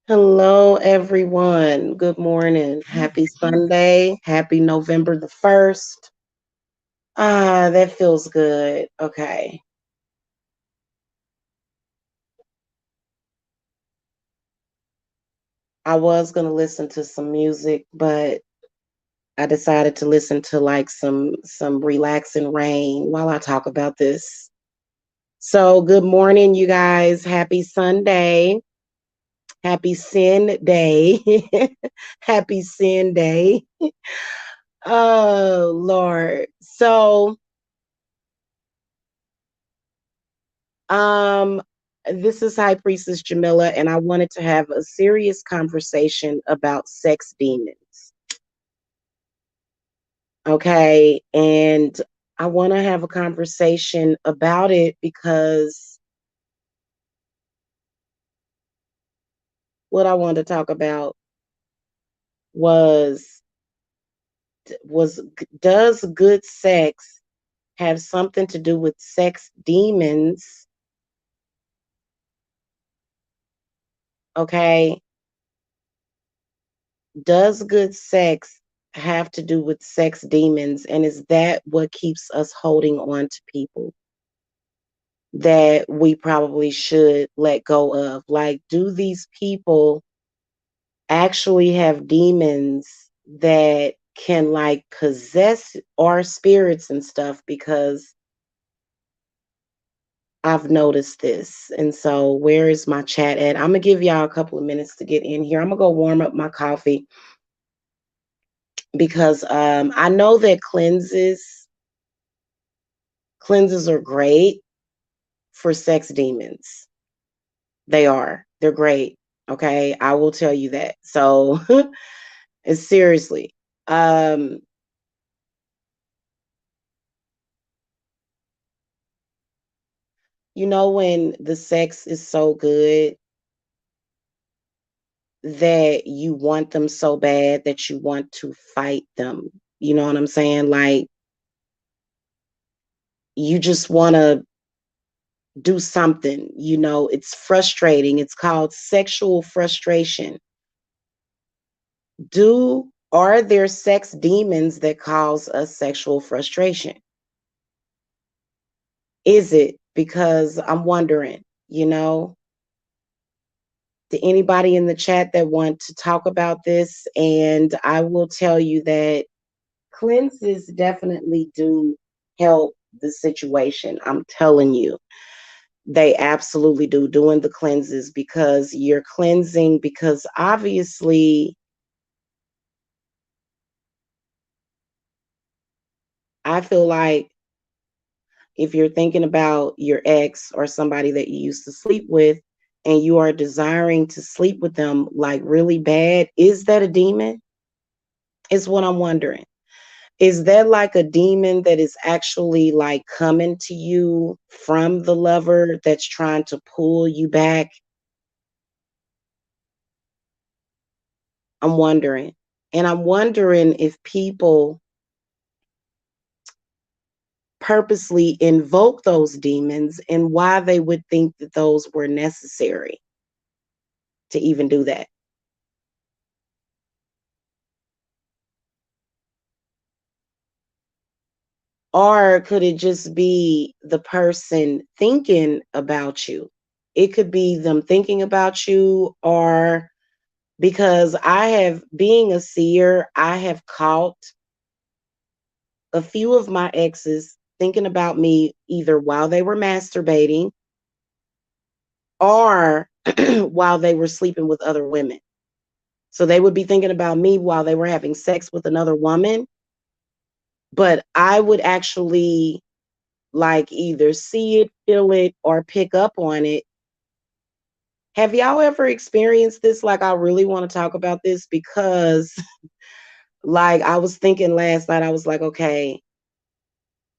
Hello, everyone. Good morning. Happy Sunday. Happy November the 1st. That feels good. Okay. I was going to listen to some music, but I decided to listen to like some relaxing rain while I talk about this. So, good morning, you guys. Happy Sunday. Happy Sin Day. Happy Sin Day. Oh, Lord. So, Um, this is High Priestess Jamila, and I wanted to have a serious conversation about sex demons. Okay. And I want to have a conversation about it because what I wanted to talk about was was does good sex have something to do with sex demons? Okay. Does good sex have to do with sex demons? And is that what keeps us holding on to people that we probably should let go of? Like, do these people actually have demons that can like possess our spirits and stuff? Because I've noticed this. And so, where is my chat at? I'm going to give y'all a couple of minutes to get in here. I'm going to go warm up my coffee because I know that cleanses are great for sex demons. They are. They're great. Okay. I will tell you that. So seriously. Um, when the sex is so good that you want them so bad that you want to fight them. You know what I'm saying? Like you just want to do something, it's frustrating. It's called sexual frustration. Are there sex demons that cause us sexual frustration? Is it? Because I'm wondering, to anybody in the chat that want to talk about this, and I will tell you that cleanses definitely do help the situation. I'm telling you, they absolutely do, doing the cleanses, because you're cleansing, because obviously I feel like if you're thinking about your ex or somebody that you used to sleep with and you are desiring to sleep with them like really bad, is that a demon? Is what I'm wondering. Is that like a demon that is actually like coming to you from the lover that's trying to pull you back? I'm wondering. And I'm wondering if people purposely invoke those demons and why they would think that those were necessary to even do that. Or could it just be the person thinking about you? It could be them thinking about you, or because being a seer, I have caught a few of my exes thinking about me either while they were masturbating or while they were sleeping with other women. So they would be thinking about me while they were having sex with another woman, but I would actually like either see it, feel it, or pick up on it. Have y'all ever experienced this? Like, I really want to talk about this because, like, I was thinking last night, I was like, okay,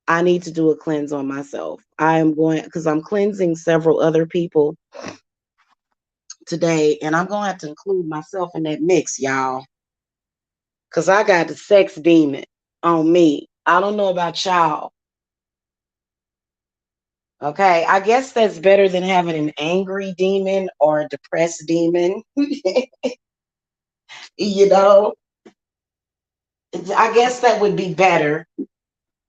I need to do a cleanse on myself. I am going, because I'm cleansing several other people today, and I'm going to have to include myself in that mix, y'all, because I got the sex demon on me. I don't know about y'all. Okay, I guess that's better than having an angry demon or a depressed demon. You know, I guess that would be better.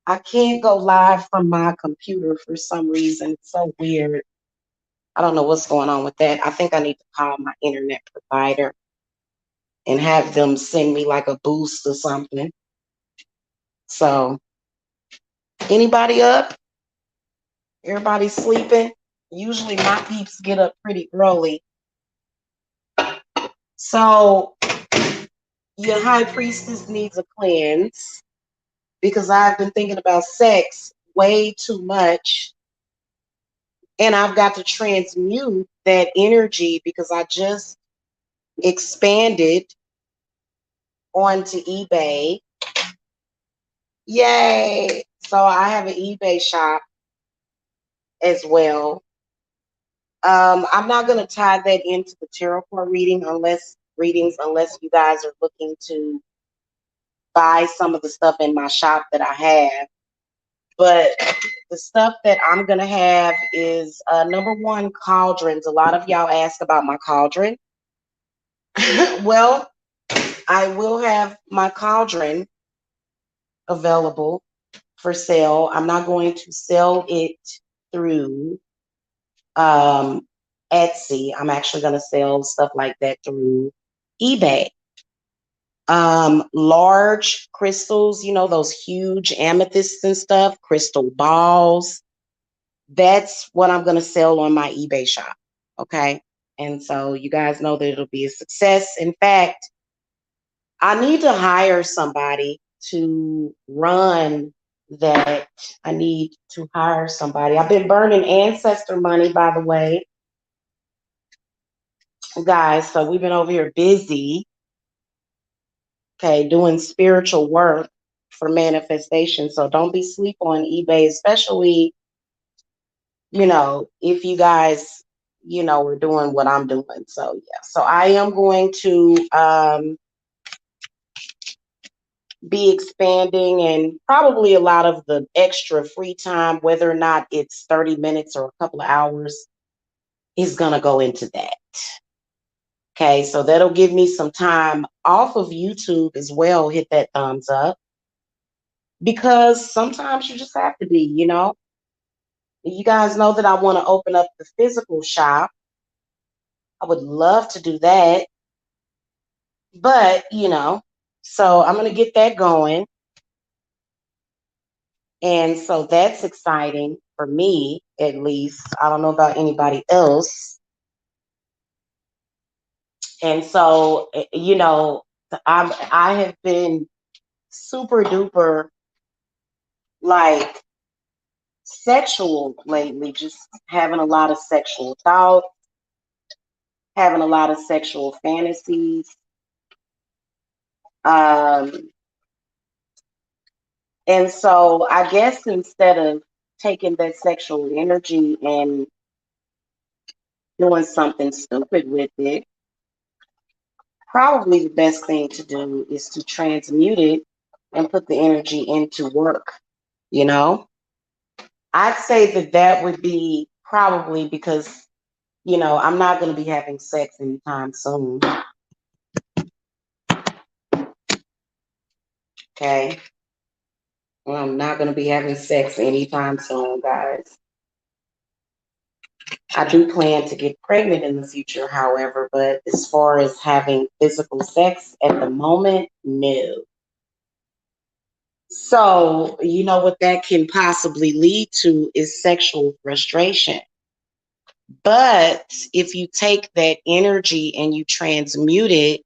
I can't go live from my computer for some reason. It's so weird. I don't know what's going on with that. I think I need to call my internet provider and have them send me like a boost or something. So, anybody up? Everybody sleeping? Usually my peeps get up pretty early. So, your high priestess needs a cleanse because I've been thinking about sex way too much. And I've got to transmute that energy because I just expanded onto eBay. Yay! So I have an eBay shop as well. I'm not going to tie that into the tarot card unless you guys are looking to buy some of the stuff in my shop that I have. But the stuff that I'm going to have is number one, cauldrons. A lot of y'all ask about my cauldron. Well, I will have my cauldron available for sale. I'm not going to sell it through Etsy. I'm actually going to sell stuff like that through eBay. Large crystals, those huge amethysts and stuff, crystal balls. That's what I'm going to sell on my eBay shop. Okay. And so you guys know that it'll be a success. In fact, I need to hire somebody to run that. I need to hire somebody. I've been burning ancestor money, by the way, guys. So we've been over here busy, okay, doing spiritual work for manifestation. So don't be sleep on eBay, especially, if you guys, are doing what I'm doing. So yeah. So I am going to be expanding, and probably a lot of the extra free time, whether or not it's 30 minutes or a couple of hours, is going to go into that. Okay, so that'll give me some time off of YouTube as well. Hit that thumbs up because sometimes you just have to be, You guys know that I want to open up the physical shop. I would love to do that, but, so I'm going to get that going. And so that's exciting for me, at least. I don't know about anybody else. And so, I have been super duper like sexual lately, just having a lot of sexual thoughts, having a lot of sexual fantasies. Um, and so I guess instead of taking that sexual energy and doing something stupid with it, probably the best thing to do is to transmute it and put the energy into work, you know? I'd say that would be probably because, I'm not going to be having sex anytime soon. Okay? I'm not going to be having sex anytime soon, guys. I do plan to get pregnant in the future, however, but as far as having physical sex at the moment, no. So, what that can possibly lead to is sexual frustration. But if you take that energy and you transmute it,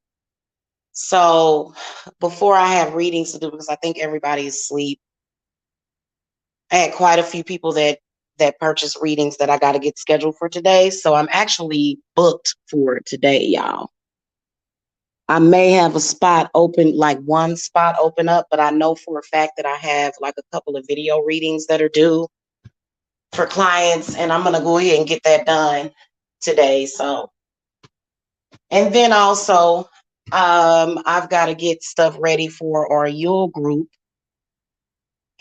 so before I have readings to do, because I think everybody is asleep, I had quite a few people that purchased readings that I got to get scheduled for today. So I'm actually booked for today, y'all. I may have a spot open, like one spot open up, but I know for a fact that I have like a couple of video readings that are due for clients, and I'm going to go ahead and get that done today. So, and then also, I've got to get stuff ready for our Yule group.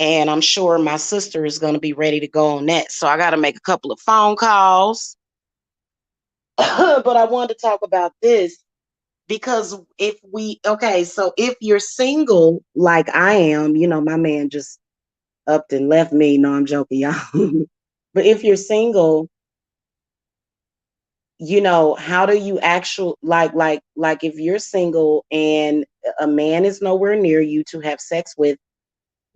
And I'm sure my sister is going to be ready to go on that. So I got to make a couple of phone calls. But I wanted to talk about this because so if you're single like I am, my man just upped and left me. No, I'm joking, y'all. But if you're single, how do you actually like if you're single and a man is nowhere near you to have sex with,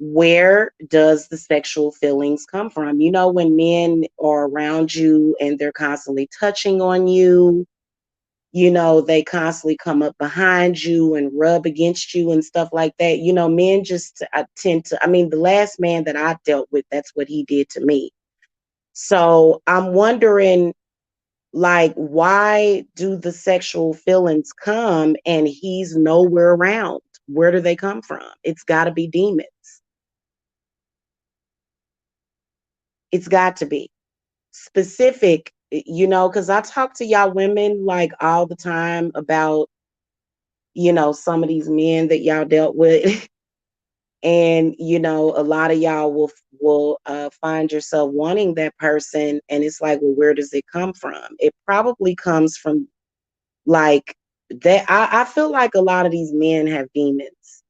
where does the sexual feelings come from? When men are around you and they're constantly touching on you, they constantly come up behind you and rub against you and stuff like that. Men just tend to, I mean, the last man that I dealt with, that's what he did to me. So I'm wondering, like, why do the sexual feelings come and he's nowhere around? Where do they come from? It's got to be demons. It's got to be specific, because I talk to y'all women like all the time about, some of these men that y'all dealt with. And, a lot of y'all will find yourself wanting that person. And it's like, well, where does it come from? It probably comes from like that. I feel like a lot of these men have demons,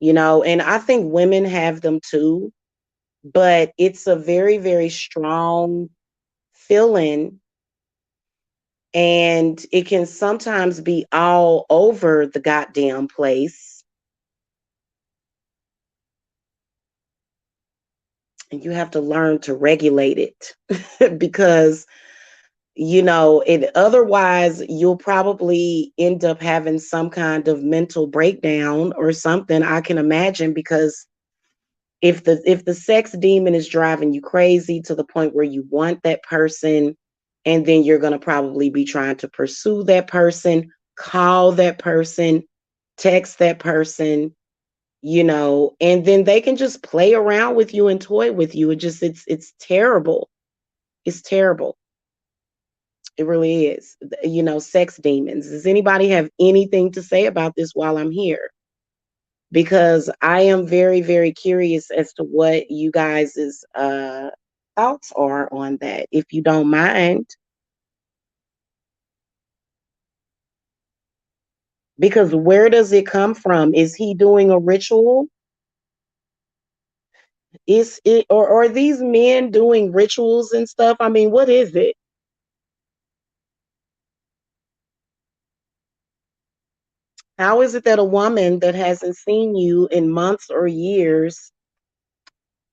and I think women have them too, but it's a very, very strong feeling, and it can sometimes be all over the goddamn place. And you have to learn to regulate it because, otherwise you'll probably end up having some kind of mental breakdown or something. I can imagine, because if the sex demon is driving you crazy to the point where you want that person, and then you're going to probably be trying to pursue that person, call that person, text that person, and then they can just play around with you and toy with you. It's terrible. It's terrible. It really is. Sex demons. Does anybody have anything to say about this while I'm here? Because I am very, very curious as to what you guys' thoughts are on that, if you don't mind. Because where does it come from? Is he doing a ritual? Is it, or are these men doing rituals and stuff? I mean, what is it? How is it that a woman that hasn't seen you in months or years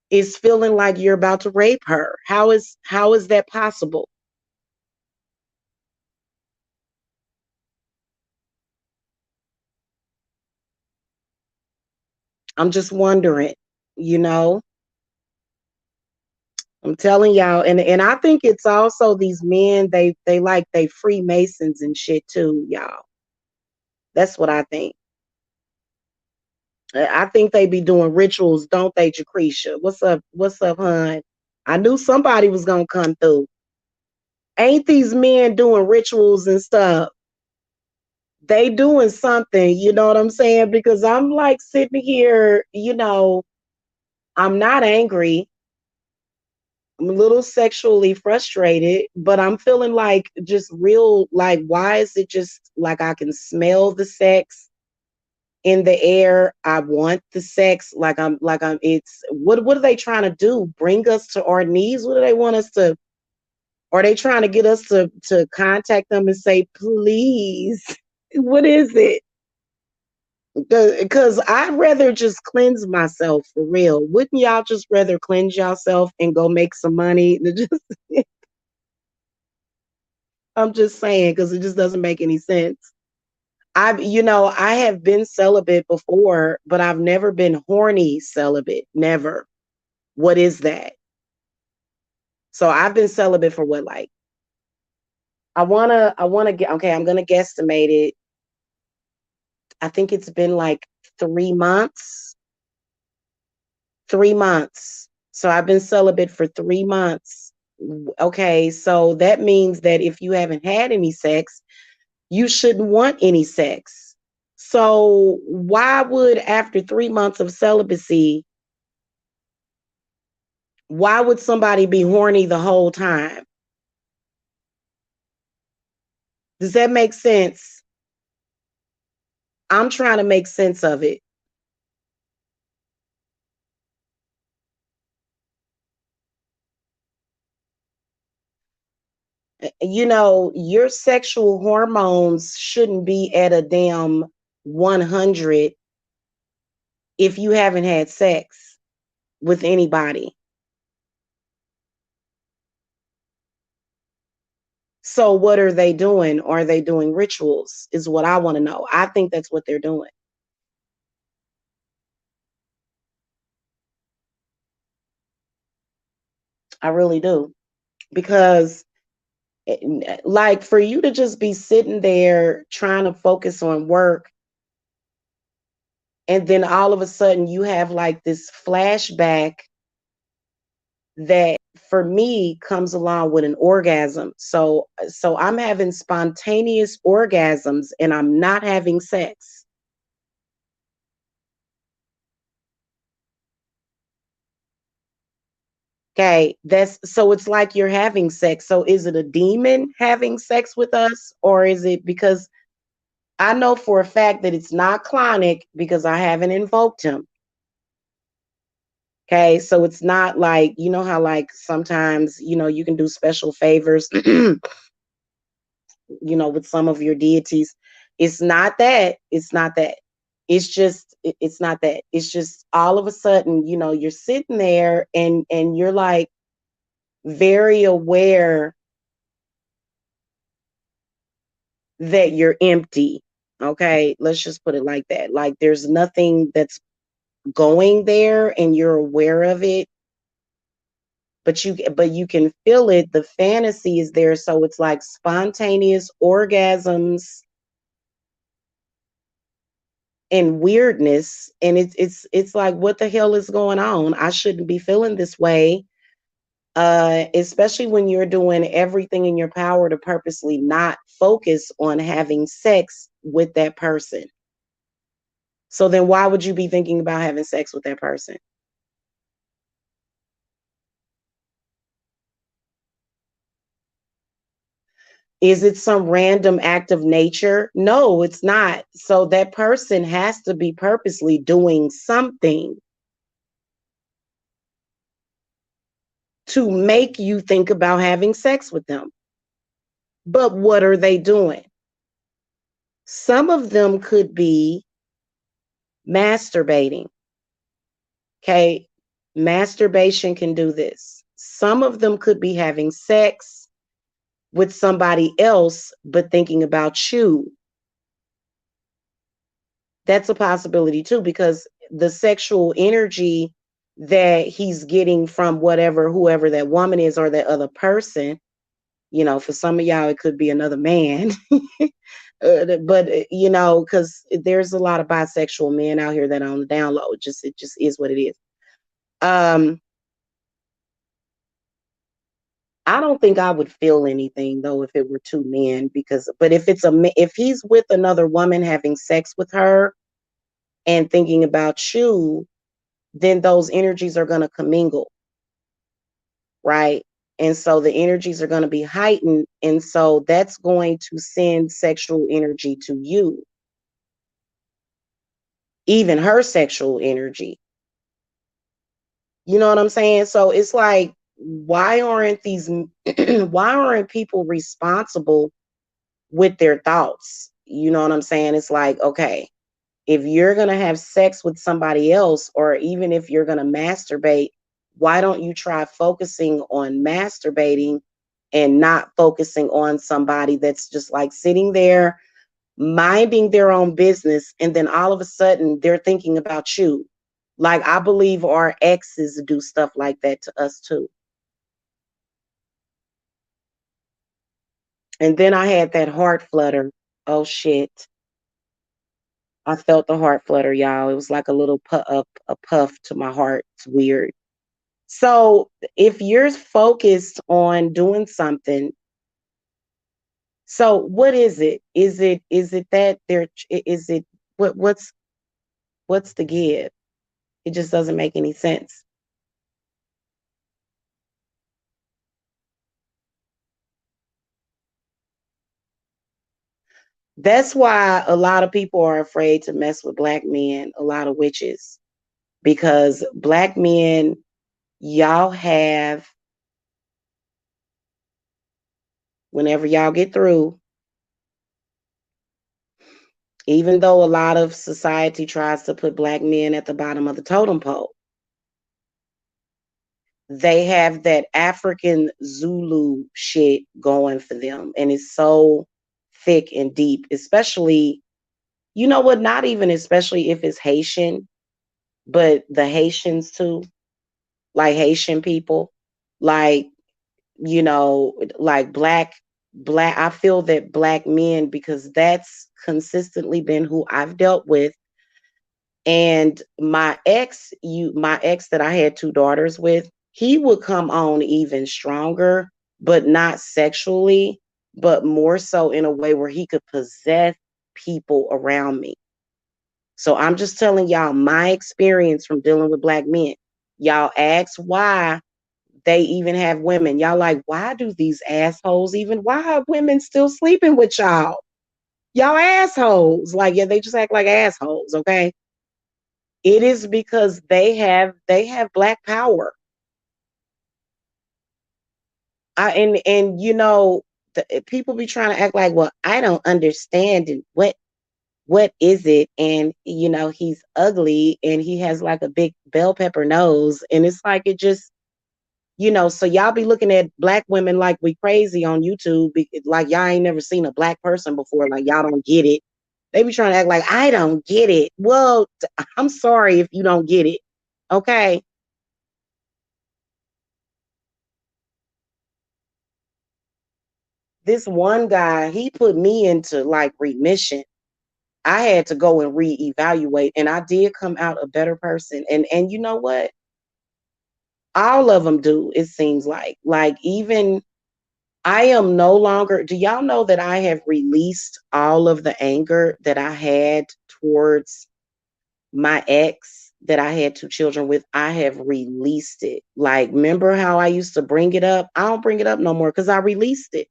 is feeling like you're about to rape her? How is that possible? I'm just wondering, you know. I'm telling y'all, and I think it's also these men, they Freemasons and shit too, y'all. That's what I think. I think they be doing rituals, don't they, Jacretia? What's up? What's up, hon? I knew somebody was gonna come through. Ain't these men doing rituals and stuff? They doing something, you know what I'm saying? Because I'm like sitting here, I'm not angry. I'm a little sexually frustrated, but I'm feeling like just real, like, why is it just like I can smell the sex in the air? I want the sex. It's what are they trying to do? Bring us to our knees? What do they want us to? Are they trying to get us to contact them and say, please? What is it? Because I'd rather just cleanse myself for real. Wouldn't y'all just rather cleanse yourself and go make some money? I'm just saying, because it just doesn't make any sense. I have been celibate before, but I've never been horny celibate. Never. What is that? So I've been celibate for what, like, I wanna get, okay, I'm gonna guesstimate it. I think it's been like 3 months. 3 months. So I've been celibate for 3 months. Okay, so that means that if you haven't had any sex, you shouldn't want any sex. So why would, after 3 months of celibacy, Why would somebody be horny the whole time? Does that make sense? I'm trying to make sense of it. You know, your sexual hormones shouldn't be at a damn 100 if you haven't had sex with anybody. So what are they doing? Are they doing rituals? Is what I want to know. I think that's what they're doing. I really do. Because like for you to just be sitting there trying to focus on work, and then all of a sudden you have like this flashback that for me comes along with an orgasm. So I'm having spontaneous orgasms and I'm not having sex. Okay, that's so it's like you're having sex. So is it a demon having sex with us, or is it because I know for a fact that it's not chronic because I haven't invoked him. Okay, so it's not like, you know how like sometimes, you know, you can do special favors, you know, with some of your deities. It's not that. It's not that. It's just it's not that. It's just all of a sudden, you know, you're sitting there and you're like very aware that you're empty. Okay, let's just put it like that. Like there's nothing that's going there and you're aware of it, but you can feel it. The fantasy is there, so it's like spontaneous orgasms and weirdness, and it's like what the hell is going on? I shouldn't be feeling this way. Especially when you're doing everything in your power to purposely not focus on having sex with that person. So then why would you be thinking about having sex with that person? Is it some random act of nature? No, it's not. So that person has to be purposely doing something to make you think about having sex with them. But what are they doing? Some of them could be masturbating. Okay. Masturbation can do this. Some of them could be having sex with somebody else, but thinking about you. That's a possibility too, because the sexual energy that he's getting from whatever, whoever that woman is or that other person, you know, for some of y'all, it could be another man. But you know, because there's a lot of bisexual men out here that are on the down low. It just is what it is. Um, I don't think I would feel anything though if it were two men, because but if if he's with another woman having sex with her and thinking about you, then those energies are going to commingle, right? And so the energies are going to be heightened, and so that's going to send sexual energy to you, even her sexual energy. You know what I'm saying? So it's like, why aren't these why aren't people responsible with their thoughts? You know what I'm saying? It's like, okay, if you're going to have sex with somebody else, or even if you're going to masturbate, why don't you try focusing on masturbating and not focusing on somebody that's just like sitting there minding their own business, and then all of a sudden they're thinking about you? Like I believe our exes do stuff like that to us too. And then I had that heart flutter. Oh shit. I felt the heart flutter, y'all. It was like a little a puff to my heart. It's weird. So if you're focused on doing something, so what is it? Is it that there is it what's the give? It just doesn't make any sense. That's why a lot of people are afraid to mess with black men, a lot of witches, because black men, y'all have, whenever y'all get through, even though a lot of society tries to put black men at the bottom of the totem pole, they have that African Zulu shit going for them. And it's so thick and deep, especially, you know what, not even especially if it's Haitian, but the Haitians too, like Haitian people, like, you know, like black, I feel that black men, because that's consistently been who I've dealt with. And my ex that I had two daughters with, he would come on even stronger, but not sexually, but more so in a way where he could possess people around me. So I'm just telling y'all my experience from dealing with black men. Y'all ask why they even have women. Y'all like, why do these assholes even, why are women still sleeping with y'all? Y'all assholes. Like, yeah, they just act like assholes, okay? It is because they have black power. And you know, people be trying to act like, well, I don't understand, and what is it? And you know, he's ugly and he has like a big bell pepper nose, and it's like, it just, you know, so y'all be looking at black women like we crazy on YouTube, like y'all ain't never seen a black person before, like y'all don't get it. They be trying to act like I don't get it. Well, I'm sorry if you don't get it. Okay. This one guy, he put me into like remission. I had to go and reevaluate, and I did come out a better person. And you know what? All of them do, it seems like even I am no longer, do y'all know that I have released all of the anger that I had towards my ex that I had two children with? I have released it. Like, remember how I used to bring it up? I don't bring it up no more because I released it.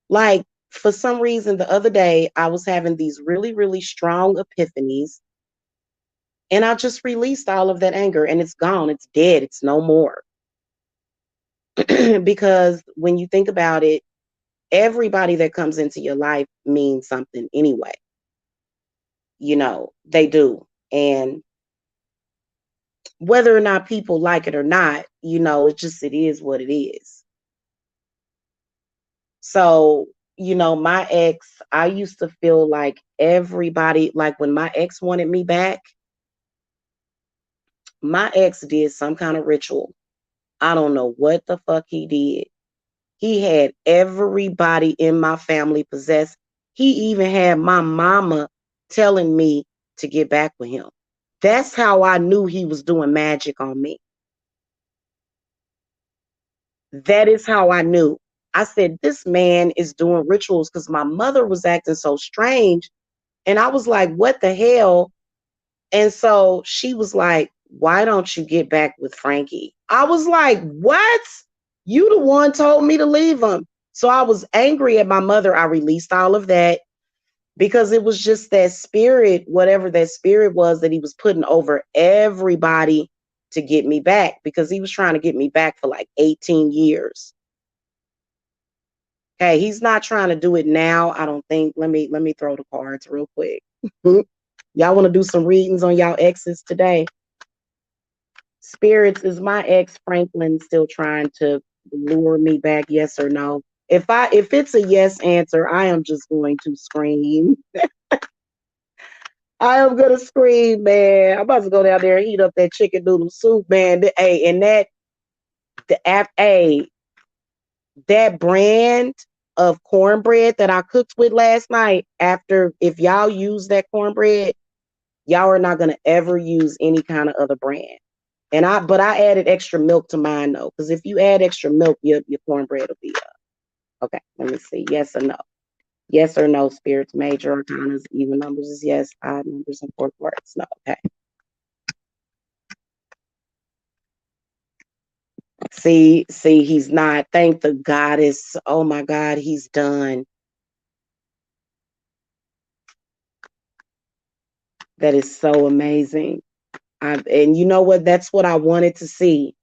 Like, for some reason, the other day, I was having these really, really strong epiphanies, and I just released all of that anger, and it's gone. It's dead. It's no more. Because when you think about it, everybody that comes into your life means something anyway. You know, they do. And whether or not people like it or not, you know, it is what it is. So, you know, my ex, I used to feel like everybody, like when my ex wanted me back, my ex did some kind of ritual. I don't know what the fuck he did. He had everybody in my family possessed. He even had my mama telling me to get back with him. That's how I knew he was doing magic on me. That is how I knew. I said, this man is doing rituals, because my mother was acting so strange. And I was like, what the hell? And so she was like, why don't you get back with Frankie? I was like, what? You the one told me to leave him. So I was angry at my mother. I released all of that because it was just that spirit, whatever that spirit was that he was putting over everybody to get me back, because he was trying to get me back for like 18 years. Okay, he's not trying to do it now, I don't think. Let me throw the cards real quick. Y'all want to do some readings on y'all exes today? Spirits, is my ex Franklin still trying to lure me back? Yes or no? If it's a yes answer, I am just going to scream. I am gonna scream, man. I'm about to go down there and heat up that chicken noodle soup, man. Hey, and hey, that brand of cornbread that I cooked with last night, after, if y'all use that cornbread, y'all are not gonna ever use any kind of other brand. But I added extra milk to mine though, because if you add extra milk, your cornbread will be up. Okay, let me see. Yes or no? Yes or no, spirits, major arcanas, even numbers is yes, odd numbers and fourth words. No, okay. See, he's not. Thank the goddess. Oh my God, he's done. That is so amazing. And you know what? That's what I wanted to see.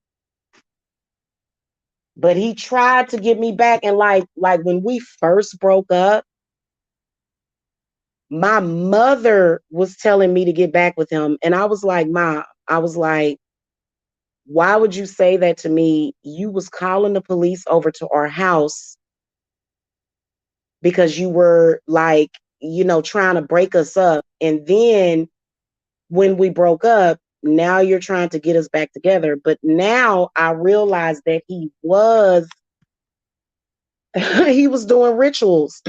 But he tried to get me back. And like when we first broke up, my mother was telling me to get back with him. And I was like, Mom, I was like, why would you say that to me? You was calling the police over to our house because you were like, trying to break us up. And then when we broke up, now you're trying to get us back together. But now I realize that he was he was doing rituals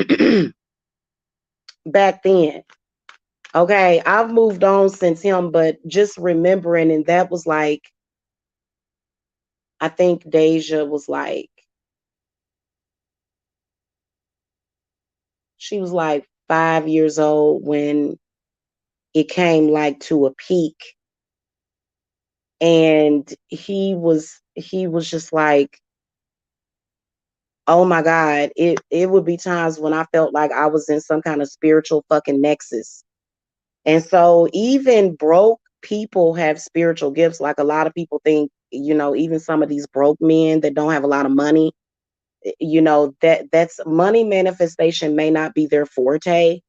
back then. Okay, I've moved on since him, but just remembering, and that was like, I think Deja was like, she was like 5 years old when it came like to a peak. And he was just like, oh my God, it would be times when I felt like I was in some kind of spiritual fucking nexus. And so even broke people have spiritual gifts. Like a lot of people think, even some of these broke men that don't have a lot of money, that's money manifestation may not be their forte,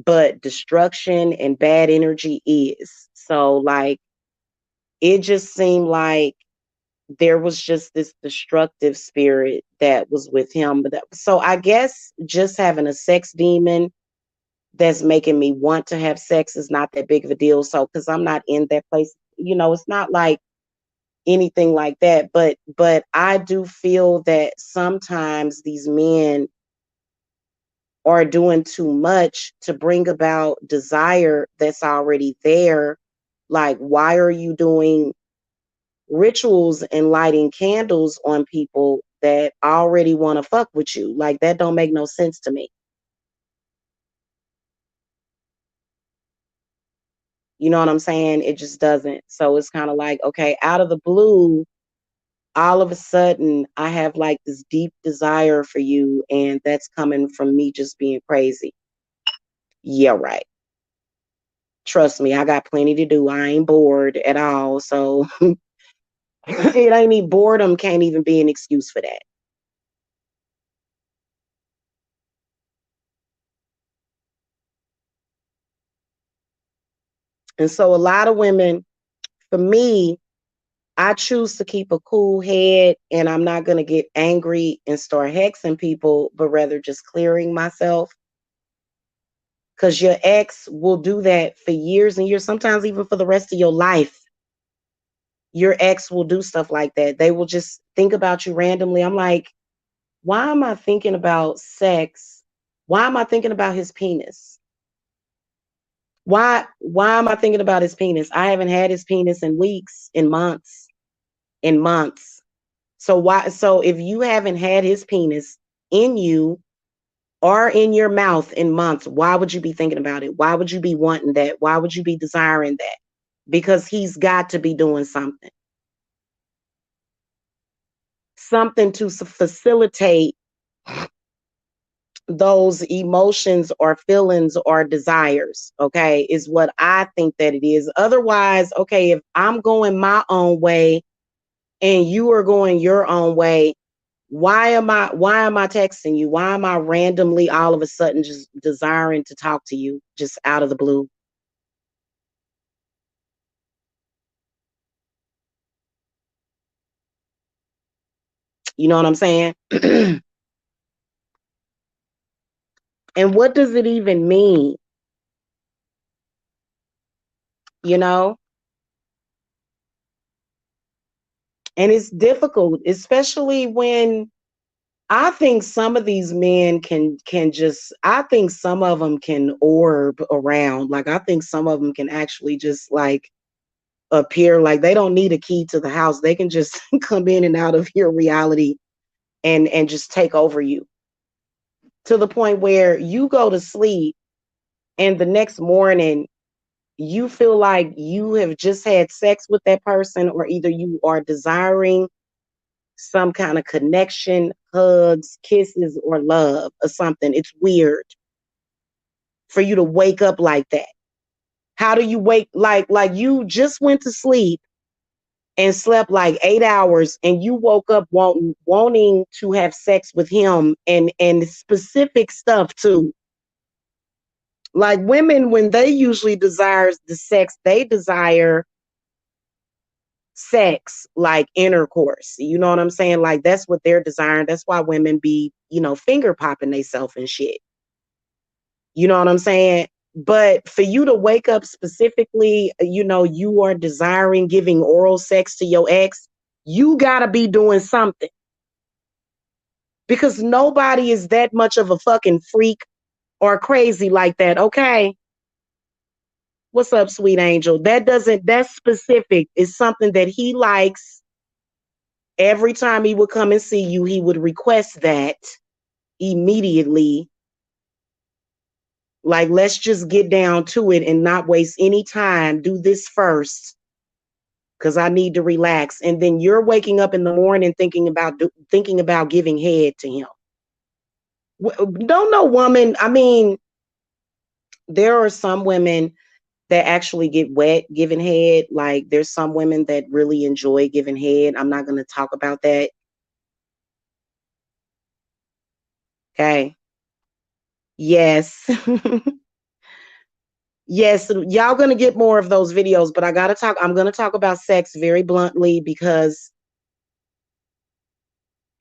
but destruction and bad energy is. So like it just seemed like there was just this destructive spirit that was with him. So I guess just having a sex demon that's making me want to have sex is not that big of a deal. So because I'm not in that place, it's not like anything like that. But I do feel that sometimes these men are doing too much to bring about desire that's already there. Like, why are you doing rituals and lighting candles on people that already want to fuck with you? Like, that don't make no sense to me. You know what I'm saying? It just doesn't. So it's kind of like, okay, out of the blue, all of a sudden, I have like this deep desire for you, and that's coming from me just being crazy. Yeah, right. Trust me, I got plenty to do. I ain't bored at all. So it ain't even boredom, can't even be an excuse for that. And so a lot of women, for me, I choose to keep a cool head, and I'm not going to get angry and start hexing people, but rather just clearing myself. Because your ex will do that for years and years, sometimes even for the rest of your life. Your ex will do stuff like that. They will just think about you randomly. I'm like, why am I thinking about sex? Why am I thinking about his penis? Why am I thinking about his penis? I haven't had his penis in weeks, in months. So if you haven't had his penis in you or in your mouth in months, why would you be thinking about it? Why would you be wanting that? Why would you be desiring that? Because he's got to be doing something. Something to facilitate those emotions or feelings or desires, okay, is what I think that it is. Otherwise, okay, if I'm going my own way and you are going your own way, why am I texting you? Why am I randomly all of a sudden just desiring to talk to you just out of the blue? You know what I'm saying? And what does it even mean? You know? And it's difficult, especially when I think some of these men can just I think some of them can orb around. Like I think some of them can actually just like appear, like they don't need a key to the house. They can just come in and out of your reality and just take over you to the point where you go to sleep and the next morning you feel like you have just had sex with that person, or either you are desiring some kind of connection, hugs, kisses, or love or something. It's weird for you to wake up like that. How do you wake like you just went to sleep and slept like 8 hours and you woke up wanting to have sex with him and specific stuff too. Like women, when they usually desire the sex, they desire sex, like intercourse. You know what I'm saying? Like that's what they're desiring. That's why women be, finger popping themselves and shit. You know what I'm saying? But for you to wake up specifically, you are desiring giving oral sex to your ex, you gotta be doing something. Because nobody is that much of a fucking freak or crazy like that, okay? What's up, sweet angel? That's specific. It's something that he likes. Every time he would come and see you, he would request that immediately. Like, let's just get down to it and not waste any time. Do this first because I need to relax. And then you're waking up in the morning thinking about giving head to him. Don't no woman. I mean, there are some women that actually get wet giving head. Like there's some women that really enjoy giving head. I'm not going to talk about that. Okay. Yes. Yes, y'all gonna get more of those videos, but I'm gonna talk about sex very bluntly because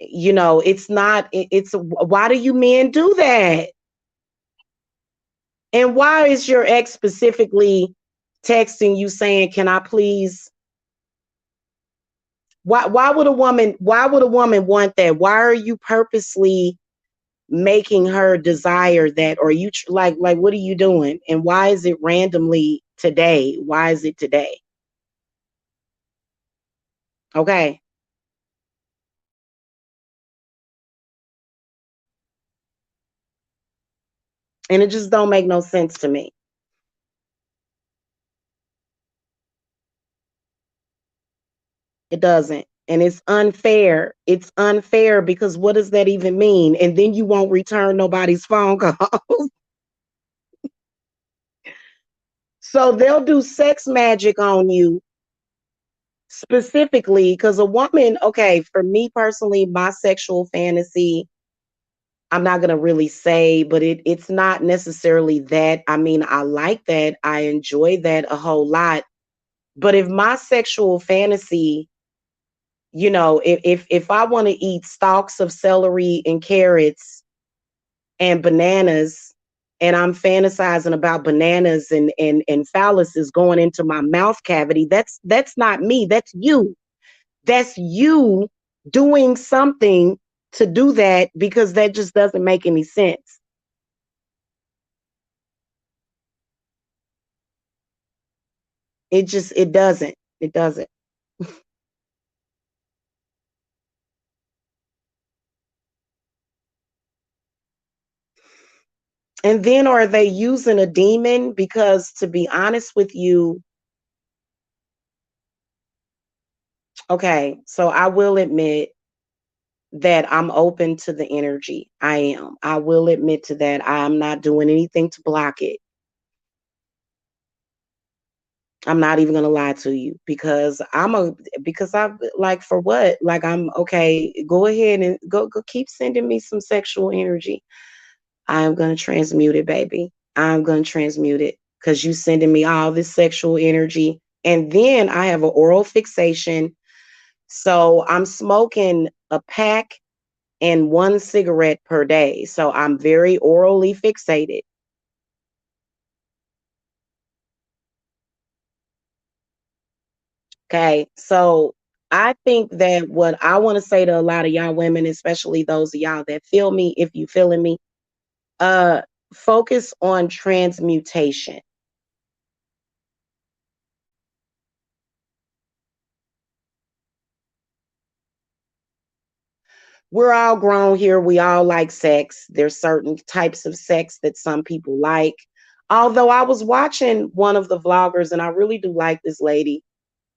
it's not it's why do you men do that? And why is your ex specifically texting you saying, "Can I please?" Why would a woman want that? Why are you purposely making her desire that? Or you like what are you doing? And why is it randomly today? Why is it today? Okay. And it just don't make no sense to me. It doesn't. And it's unfair. It's unfair because what does that even mean? And then you won't return nobody's phone calls. So they'll do sex magic on you specifically because a woman, okay, for me personally, my sexual fantasy, I'm not going to really say, but it's not necessarily that. I mean, I like that. I enjoy that a whole lot. But if my sexual fantasy, if I want to eat stalks of celery and carrots and bananas, and I'm fantasizing about bananas and phalluses going into my mouth cavity, that's not me. That's you. That's you doing something to do that because that just doesn't make any sense. It doesn't. It doesn't. And then are they using a demon? Because to be honest with you, okay, so I will admit that I'm open to the energy. I am. I will admit to that. I'm not doing anything to block it. I'm not even gonna lie to you because I like for what? Like I'm okay, go ahead and go keep sending me some sexual energy. I'm gonna transmute it, baby. I'm gonna transmute it because you sending me all this sexual energy. And then I have an oral fixation. So I'm smoking a pack and one cigarette per day. So I'm very orally fixated. Okay. So I think that what I want to say to a lot of y'all women, especially those of y'all that feel me, if you feeling me, uh, focus on transmutation. We're all grown here. We all like sex. There's certain types of sex that some people like. Although I was watching one of the vloggers and I really do like this lady,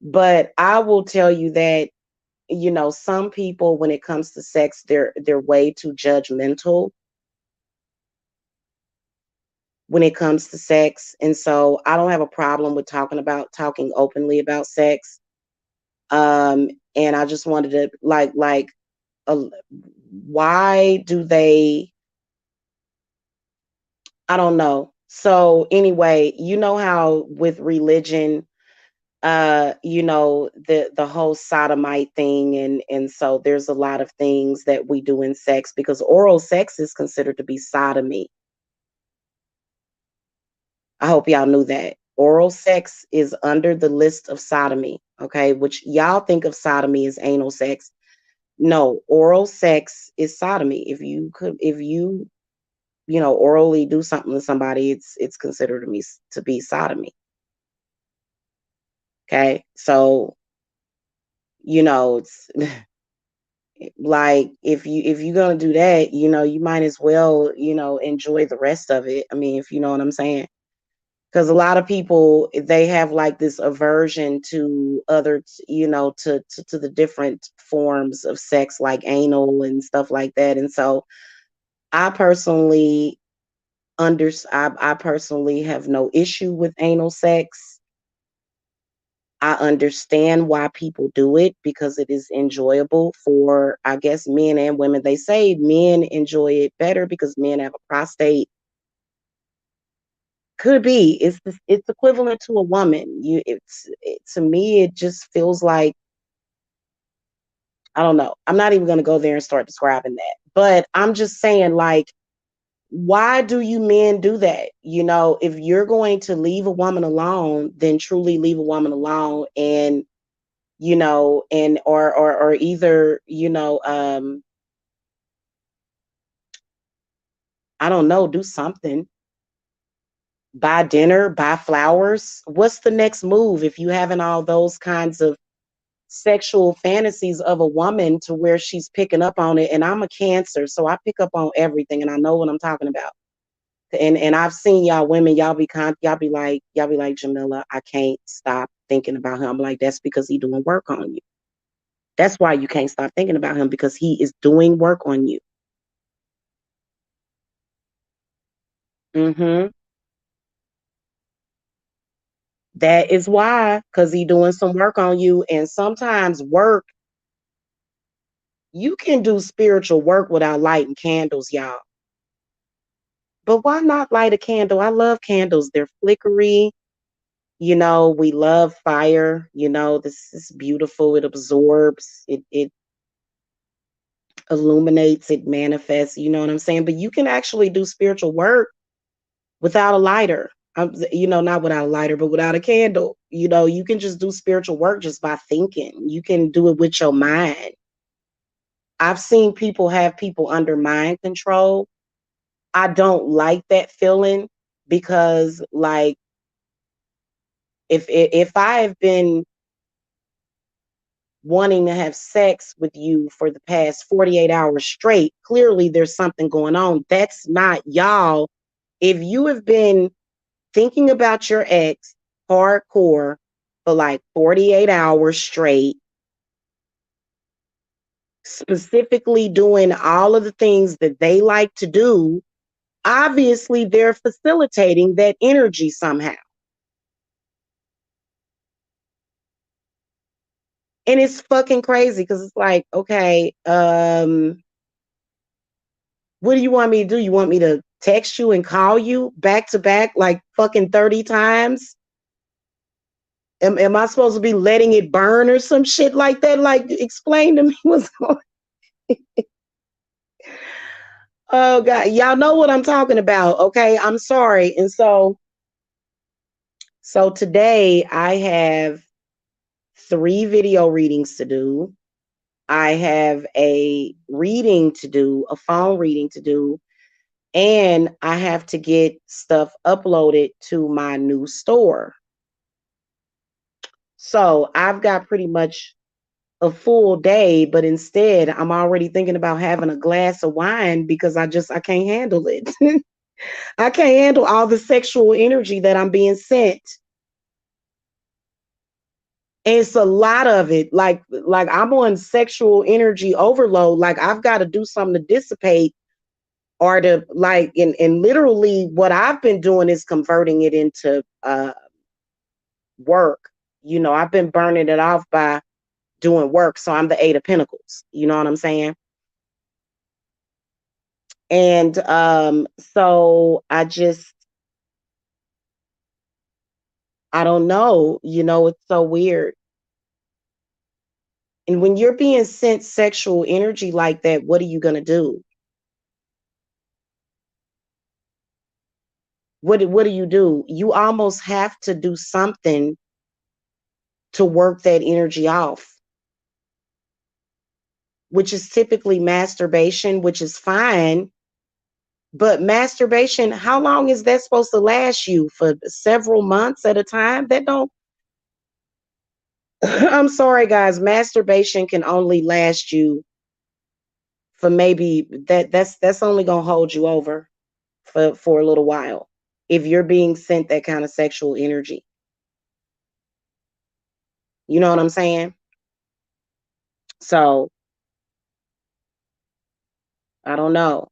but I will tell you that some people when it comes to sex they're way too judgmental. when it comes to sex. And so I don't have a problem with talking openly about sex. And I just wanted to uh, why do they, I don't know. So anyway, you know how with religion, the whole sodomite thing, and so there's a lot of things that we do in sex because oral sex is considered to be sodomy. I hope y'all knew that. Oral sex is under the list of sodomy, okay? Which y'all think of sodomy as anal sex. No, oral sex is sodomy. If you orally do something to somebody, it's considered to be sodomy. Okay? So, it's like if you're gonna do that, you might as well, enjoy the rest of it. I mean, if you know what I'm saying. Because a lot of people, they have like this aversion to to the different forms of sex like anal and stuff like that. And so I personally I personally have no issue with anal sex. I understand why people do it because it is enjoyable for, I guess, men and women. They say men enjoy it better because men have a prostate. Could be. It's equivalent to a woman. To me, it just feels like, I don't know. I'm not even going to go there and start describing that. But I'm just saying, like, why do you men do that? If you're going to leave a woman alone, then truly leave a woman alone, and and or either I don't know, do something. Buy dinner, buy flowers. What's the next move if you having all those kinds of sexual fantasies of a woman to where she's picking up on it? And I'm a Cancer, so I pick up on everything and I know what I'm talking about. And I've seen y'all women, y'all be like, Jamila, I can't stop thinking about him. I'm like, that's because he doing work on you. That's why you can't stop thinking about him, because he is doing work on you. Mm-hmm. That is why, because he doing some work on you. And sometimes work, you can do spiritual work without lighting candles, y'all. But why not light a candle? I love candles. They're flickery. We love fire. This is beautiful. It absorbs, it illuminates, it manifests. You know what I'm saying? But you can actually do spiritual work without a lighter. Not without a lighter, but without a candle. You can just do spiritual work just by thinking. You can do it with your mind. I've seen people have people under mind control. I don't like that feeling because, like, if I have been wanting to have sex with you for the past 48 hours straight, clearly there's something going on. That's not y'all. If you have been thinking about your ex hardcore for like 48 hours straight, specifically doing all of the things that they like to do, obviously they're facilitating that energy somehow. And it's fucking crazy because it's like, okay, what do you want me to do? You want me to text you and call you back to back like fucking 30 times? Am I supposed to be letting it burn or some shit like that? Like, explain to me what's going on. Oh God, y'all know what I'm talking about. Okay, I'm sorry. And so today I have 3 video readings to do. I have a reading to do, a phone reading to do, and I have to get stuff uploaded to my new store. So I've got pretty much a full day, but instead I'm already thinking about having a glass of wine because I can't handle it. I can't handle all the sexual energy that I'm being sent. And it's a lot of it. Like I'm on sexual energy overload. Like I've got to do something to dissipate or to like, and literally what I've been doing is converting it into work. I've been burning it off by doing work. So I'm the Eight of Pentacles. You know what I'm saying? And so I don't know, it's so weird. And when you're being sent sexual energy like that, what are you gonna do? What do you do? You almost have to do something to work that energy off, which is typically masturbation, which is fine. But masturbation, how long is that supposed to last you? For several months at a time? That don't I'm sorry guys, masturbation can only last you for maybe that's only going to hold you over for a little while if you're being sent that kind of sexual energy. You know what I'm saying? So, I don't know.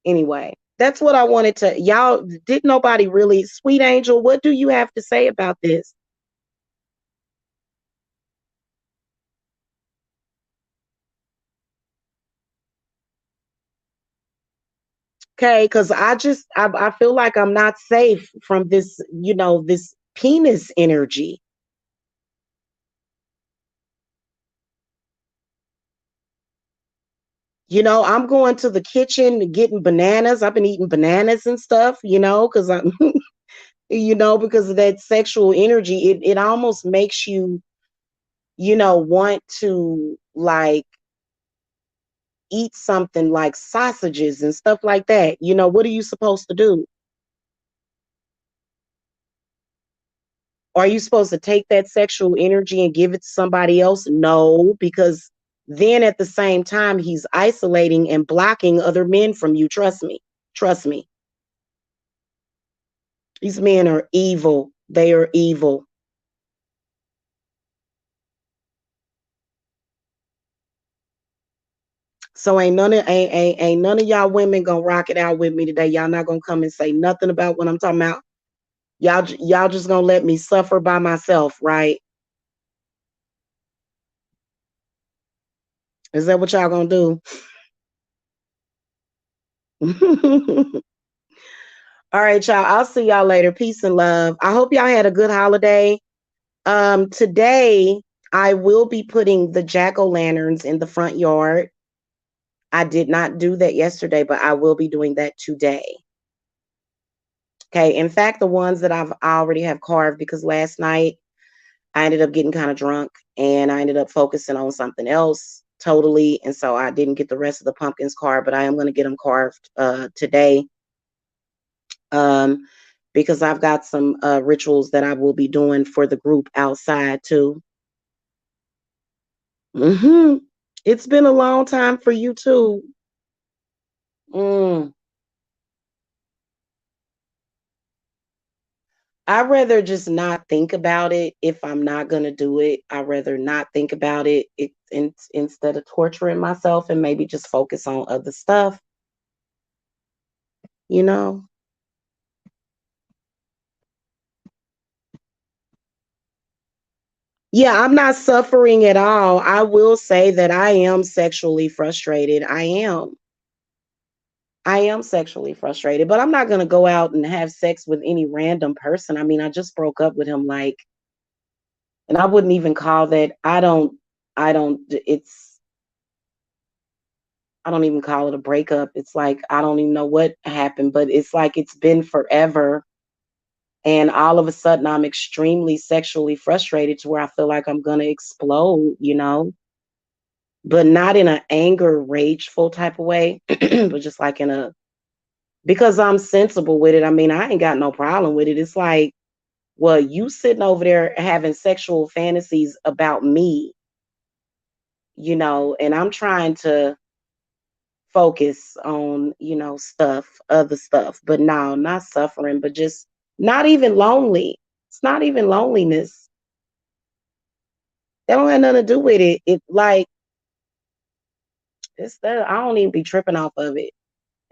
Anyway, that's what I wanted to y'all did nobody really sweet angel, what do you have to say about this? Okay, because I feel like I'm not safe from this, this penis energy. I'm going to the kitchen and getting bananas. I've been eating bananas and stuff, because I'm, because of that sexual energy. It almost makes you, want to like eat something like sausages and stuff like that. What are you supposed to do? Are you supposed to take that sexual energy and give it to somebody else? No, because then at the same time, he's isolating and blocking other men from you. Trust me. Trust me. These men are evil. They are evil. So ain't none of y'all women gonna rock it out with me today. Y'all not gonna come and say nothing about what I'm talking about. Y'all just gonna let me suffer by myself, right? Is that what y'all gonna do? All right, y'all. I'll see y'all later. Peace and love. I hope y'all had a good holiday. Today I will be putting the jack-o'-lanterns in the front yard. I did not do that yesterday, but I will be doing that today. Okay. In fact, the ones that I already have carved because last night I ended up getting kind of drunk and I ended up focusing on something else totally. And so I didn't get the rest of the pumpkins carved, but I am going to get them carved today. Um, because I've got some rituals that I will be doing for the group outside too. It's been a long time for you too. Mm. I'd rather just not think about it if I'm not gonna do it. I'd rather not think about it instead of torturing myself and maybe just focus on other stuff, you know? Yeah, I'm not suffering at all. I will say that I am sexually frustrated. I am. I am sexually frustrated, but I'm not gonna go out and have sex with any random person. I mean, I just broke up with him like, and I wouldn't even call that, I don't, I don't even call it a breakup. It's like I don't even know what happened, but it's like it's been forever. And all of a sudden I'm extremely sexually frustrated to where I feel like I'm gonna explode, but not in an anger, rageful type of way, but just like in a because I'm sensible with it. I mean, I ain't got no problem with it. It's like, well, you sitting over there having sexual fantasies about me, and I'm trying to focus on, stuff, other stuff. But no, not suffering, but just not even lonely. It's not even loneliness. That don't have nothing to do with it. It like it's that I don't even be tripping off of it.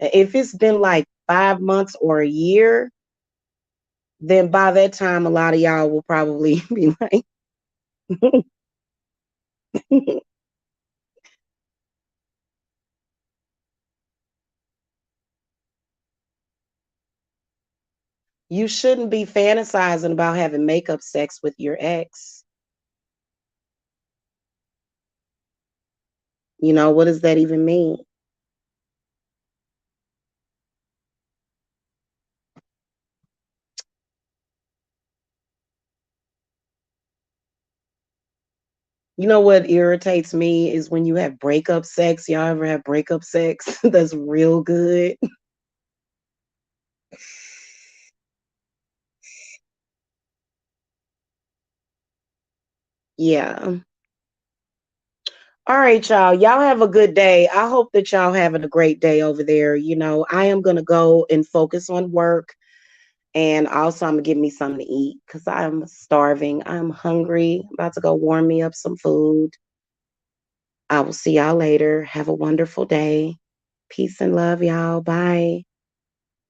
If it's been like 5 months or a year, then by that time, a lot of y'all will probably be like, you shouldn't be fantasizing about having makeup sex with your ex. What does that even mean? You know what irritates me is when you have breakup sex. Y'all ever have breakup sex? That's real good. Yeah. All right, y'all. Y'all have a good day. I hope that y'all having a great day over there. I am gonna go and focus on work. And also I'm gonna get me something to eat because I'm starving. I'm hungry. About to go warm me up some food. I will see y'all later. Have a wonderful day. Peace and love, y'all. Bye.